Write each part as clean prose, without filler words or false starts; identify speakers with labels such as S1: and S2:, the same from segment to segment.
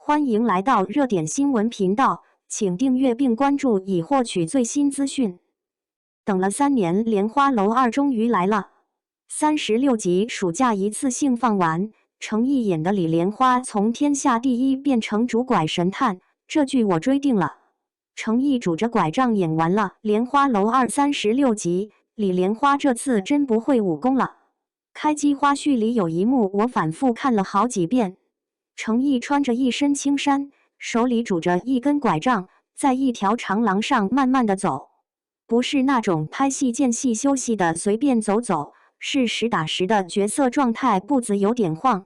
S1: 欢迎来到热点新闻频道，请订阅并关注以获取最新资讯。等了3年，《莲花楼2》终于来了，36集暑假一次性放完。程毅演的李莲花从天下第一变成拄拐神探，这剧我追定了。程毅拄着拐杖演完了《莲花楼2》36集，李莲花这次真不会武功了。开机花絮里有一幕我反复看了好几遍。程毅穿着一身青衫，手里拄着一根拐杖，在一条长廊上慢慢的走，不是那种拍戏间隙休息的随便走走，是实打实的角色状态，步子有点晃，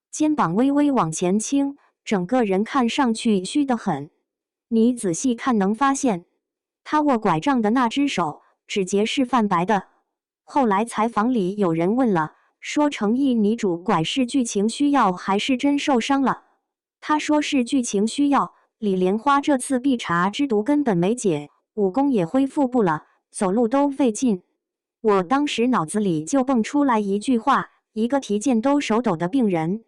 S1: 肩膀微微往前倾，整个人看上去虚得很。你仔细看能发现，他握拐杖的那只手指节是泛白的。后来采访里有人问了，说程毅你拄拐是剧情需要还是真受伤了？他说是剧情需要，李莲花这次必查之毒根本没解，武功也恢复不了，走路都费劲。我当时脑子里就蹦出来一句话，一个踢毽都手抖的病人，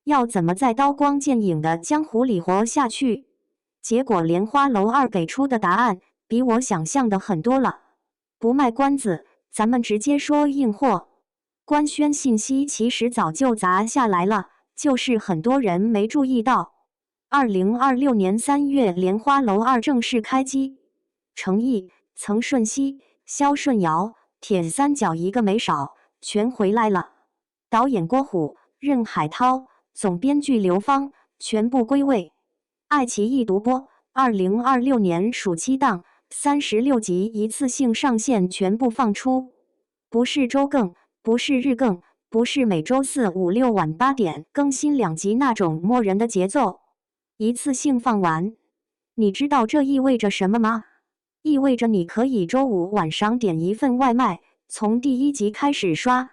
S1: 要怎么在刀光剑影的江湖里活下去？结果莲花楼2给出的答案比我想象的狠多了。不卖关子，咱们直接说硬货。官宣信息其实早就砸下来了，就是很多人没注意到。2026年3月，《莲花楼2》正式开机，程毅、曾舜晞、萧舜尧、铁三角一个没少，全回来了。导演郭虎、任海涛，总编剧刘芳，全部归位。爱奇艺独播，2026年暑期档36集一次性上线，全部放出，不是周更，不是日更，不是每周4、5、6晚8点更新2集那种磨人的节奏，一次性放完。你知道这意味着什么吗？意味着你可以周5晚上点一份外卖，从第1集开始刷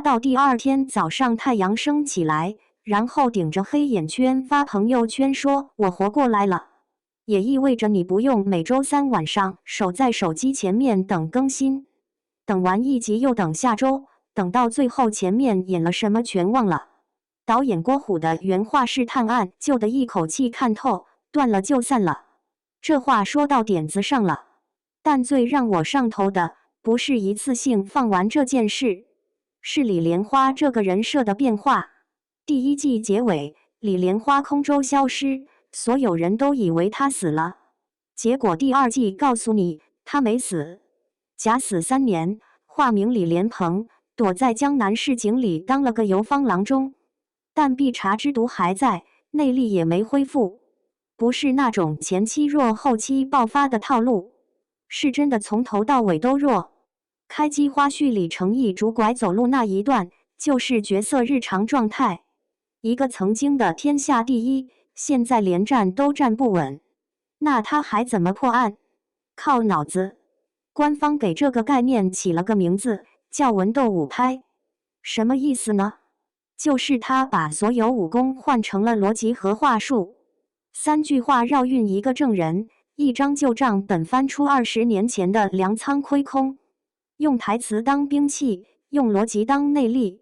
S1: 到第2天早上太阳升起来，然后顶着黑眼圈发朋友圈说我活过来了。也意味着你不用每周3晚上守在手机前面等更新，等完1集又等下周，等到最后前面演了什么全忘了。导演郭虎的原话是探案就得一口气看透，断了就散了。这话说到点子上了。但最让我上头的不是一次性放完这件事，是李莲花这个人设的变化。第1季结尾，李莲花空中消失，所有人都以为他死了，结果第2季告诉你他没死，假死3年，化名李莲鹏，躲在江南市井里当了个游方郎中，但必查之毒还在，内力也没恢复，不是那种前期弱后期爆发的套路，是真的从头到尾都弱。开机花絮里程毅拄拐走路那一段就是角色日常状态，一个曾经的天下第一，现在连站都站不稳，那他还怎么破案？靠脑子。官方给这个概念起了个名字，叫文斗武拍。什么意思呢？就是他把所有武功换成了逻辑和话术，3句话绕运一个证人，一张旧账本翻出20年前的粮仓亏空，用台词当兵器，用逻辑当内力，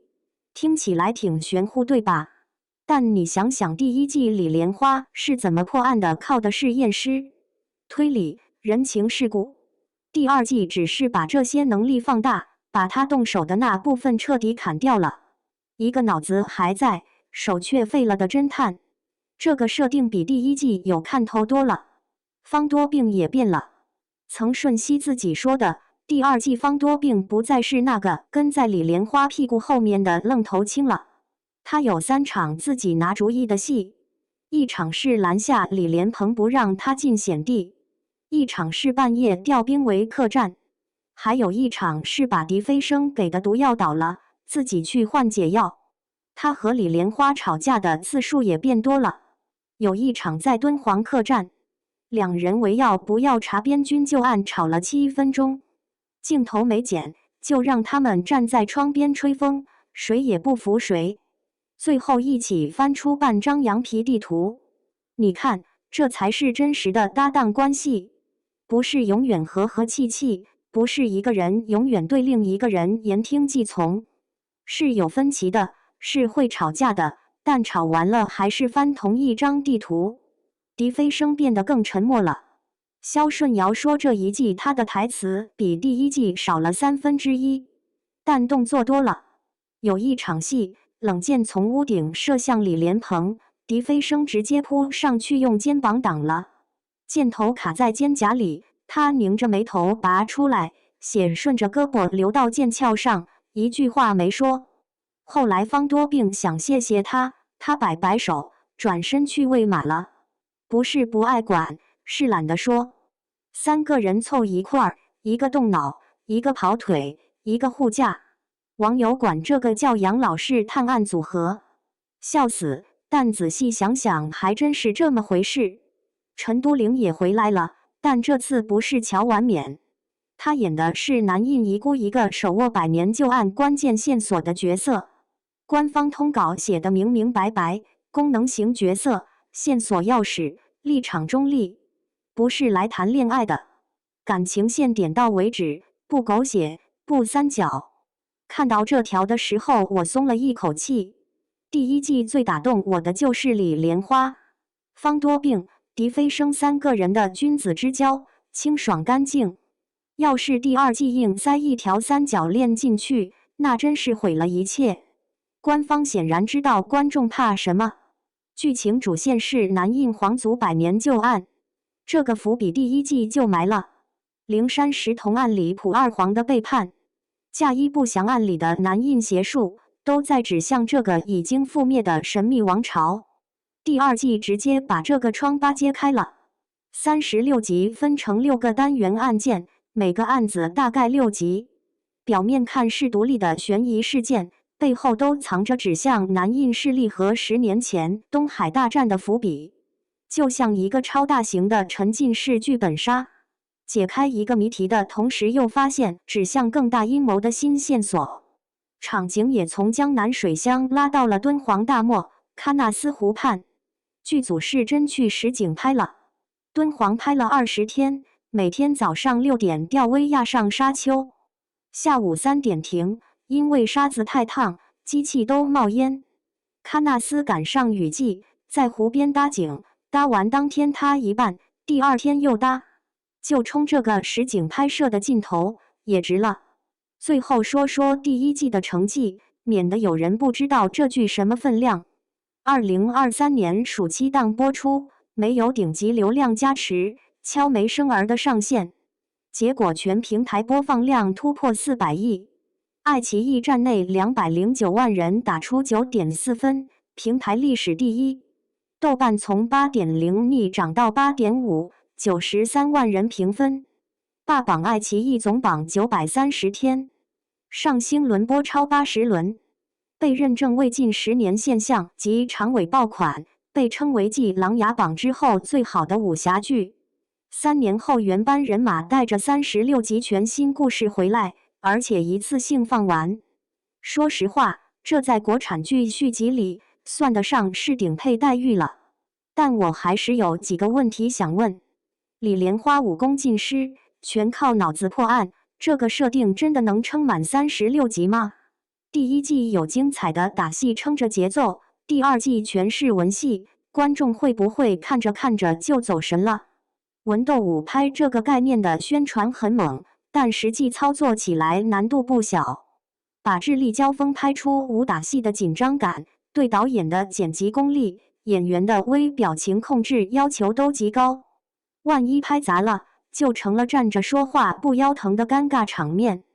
S1: 听起来挺玄乎对吧？但你想想第1季李莲花是怎么破案的，靠的是验尸、推理、人情世故。第2季只是把这些能力放大，把他动手的那部分彻底砍掉了。一个脑子还在，手却废了的侦探，这个设定比第1季有看头多了。方多病也变了，曾舜晞自己说的，第2季方多病不再是那个跟在李莲花屁股后面的愣头青了。他有3场自己拿主意的戏，一场是拦下李莲鹏不让他进险地，一场是半夜调兵围客战，还有一场是把狄飞生给的毒药倒了，自己去换解药。他和李莲花吵架的次数也变多了，有一场在敦煌客栈，2人围要不要查边军旧案吵了7分钟，镜头没剪，就让他们站在窗边吹风，谁也不服谁，最后一起翻出半张羊皮地图。你看，这才是真实的搭档关系，不是永远和和气气，不是一个人永远对另一个人言听计从，是有分歧的，是会吵架的，但吵完了还是翻同一张地图。狄飞升变得更沉默了。萧顺尧说这一季他的台词比第一季少了1/3，但动作多了。有一场戏，冷箭从屋顶射向李莲鹏，狄飞升直接扑上去用肩膀挡了，箭头卡在肩胛里，他拧着眉头拔出来，血顺着胳膊流到剑鞘上，一句话没说。后来方多病想谢谢他，他摆摆手，转身去喂马了。不是不爱管，是懒得说。3个人凑一块儿，一个动脑，一个跑腿，一个护驾。网友管这个叫杨老式探案组合，笑死！但仔细想想，还真是这么回事。陈都灵也回来了，但这次不是乔婉冕，他演的是南印遗孤，一个手握100年旧案关键线索的角色。官方通稿写得明明白白，功能型角色，线索要使，立场中立，不是来谈恋爱的，感情线点到为止，不狗血，不三角。看到这条的时候，我松了一口气。第一季最打动我的就是李莲花、方多病、狄飞升3个人的君子之交，清爽干净。要是第2季硬塞一条三角恋进去，那真是毁了一切。官方显然知道观众怕什么，剧情主线是南印皇族100年旧案，这个伏笔第一季就埋了。灵山石童案里普二皇的背叛，嫁衣不祥案里的南印邪术，都在指向这个已经覆灭的神秘王朝。第2季直接把这个疮疤揭开了。36集分成6个单元案件，每个案子大概6集。表面看是独立的悬疑事件，背后都藏着指向南印势力和10年前东海大战的伏笔，就像一个超大型的沉浸式剧本杀。解开一个谜题的同时，又发现指向更大阴谋的新线索。场景也从江南水乡拉到了敦煌大漠喀纳斯湖畔。剧组是真去实景拍了，敦煌拍了20天，每天早上6点吊威亚上沙丘，下午3点停，因为沙子太烫，机器都冒烟。喀纳斯赶上雨季，在湖边搭景，搭完当天塌一半，第2天又搭。就冲这个实景拍摄的镜头也值了。最后说说第一季的成绩，免得有人不知道这剧什么分量。2023年暑期档播出，没有顶级流量加持，悄没声儿的上线，结果全平台播放量突破400亿。爱奇艺站内209万人打出9.4分，平台历史第一。豆瓣从8.0逆涨到8.5，93万人评分，霸榜爱奇艺总榜930天，上星轮播超80轮，被认证为近10年现象及长尾爆款，被称为继《琅琊榜》之后最好的武侠剧。3年后原班人马带着36集全新故事回来，而且一次性放完。说实话，这在国产剧续集里算得上是顶配待遇了。但我还是有几个问题想问。李莲花武功尽失，全靠脑子破案，这个设定真的能撑满36集吗？第一季有精彩的打戏撑着节奏，第2季全是文戏，观众会不会看着看着就走神了？文斗武拍这个概念的宣传很猛，但实际操作起来难度不小。把智力交锋拍出武打戏的紧张感，对导演的剪辑功力、演员的微表情控制要求都极高。万一拍砸了，就成了站着说话不腰疼的尴尬场面。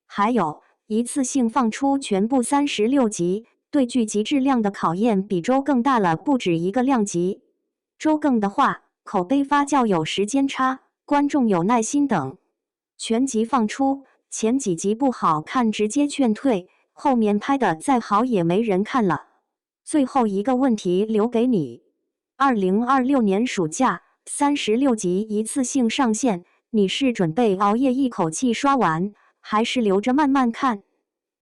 S1: 还有，一次性放出全部36集，对剧集质量的考验比周更大了不止一个量级。周更的话，口碑发酵有时间差，观众有耐心等。全集放出，前几集不好看直接劝退，后面拍的再好也没人看了。最后一个问题留给你：2026年暑假36集一次性上线，你是准备熬夜一口气刷完，还是留着慢慢看？